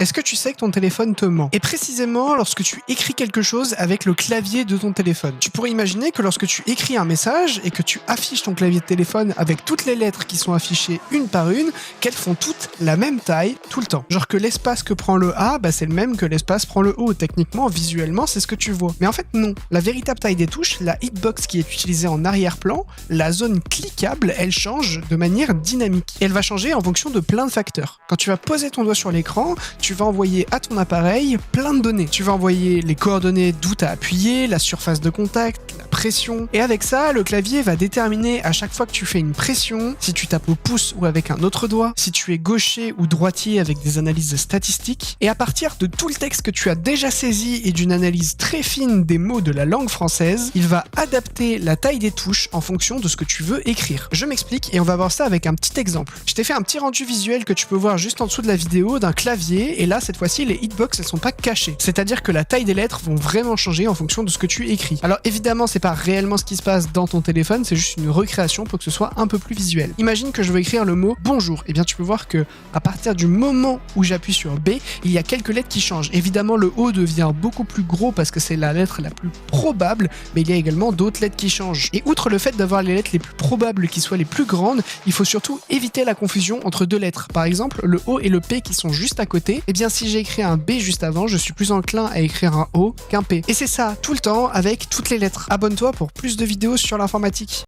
Est-ce que tu sais que ton téléphone te ment? Et précisément lorsque tu écris quelque chose avec le clavier de ton téléphone. Tu pourrais imaginer que lorsque tu écris un message et que tu affiches ton clavier de téléphone avec toutes les lettres qui sont affichées une par une, qu'elles font toutes la même taille tout le temps. Genre que l'espace que prend le A, c'est le même que l'espace prend le O. Techniquement, visuellement, c'est ce que tu vois. Mais en fait, non. La véritable taille des touches, la hitbox qui est utilisée en arrière-plan, la zone cliquable, elle change de manière dynamique. Et elle va changer en fonction de plein de facteurs. Quand tu vas poser ton doigt sur l'écran, tu vas envoyer à ton appareil plein de données. Tu vas envoyer les coordonnées d'où tu as appuyé, la surface de contact, la pression. Et avec ça, le clavier va déterminer à chaque fois que tu fais une pression, si tu tapes au pouce ou avec un autre doigt, si tu es gaucher ou droitier avec des analyses statistiques. Et à partir de tout le texte que tu as déjà saisi et d'une analyse très fine des mots de la langue française, il va adapter la taille des touches en fonction de ce que tu veux écrire. Je m'explique et on va voir ça avec un petit exemple. Je t'ai fait un petit rendu visuel que tu peux voir juste en dessous de la vidéo d'un clavier. Et là, cette fois-ci, les hitbox, elles sont pas cachées. C'est-à-dire que la taille des lettres vont vraiment changer en fonction de ce que tu écris. Alors évidemment, c'est pas réellement ce qui se passe dans ton téléphone, c'est juste une recréation pour que ce soit un peu plus visuel. Imagine que je veux écrire le mot bonjour. Et bien tu peux voir que à partir du moment où j'appuie sur B, il y a quelques lettres qui changent. Évidemment, le O devient beaucoup plus gros parce que c'est la lettre la plus probable, mais il y a également d'autres lettres qui changent. Et outre le fait d'avoir les lettres les plus probables qui soient les plus grandes, il faut surtout éviter la confusion entre deux lettres. Par exemple, le O et le P qui sont juste à côté, et bien si j'ai écrit un B juste avant, je suis plus enclin à écrire un O qu'un P. Et c'est ça tout le temps avec toutes les lettres. Abonne-toi pour plus de vidéos sur l'informatique.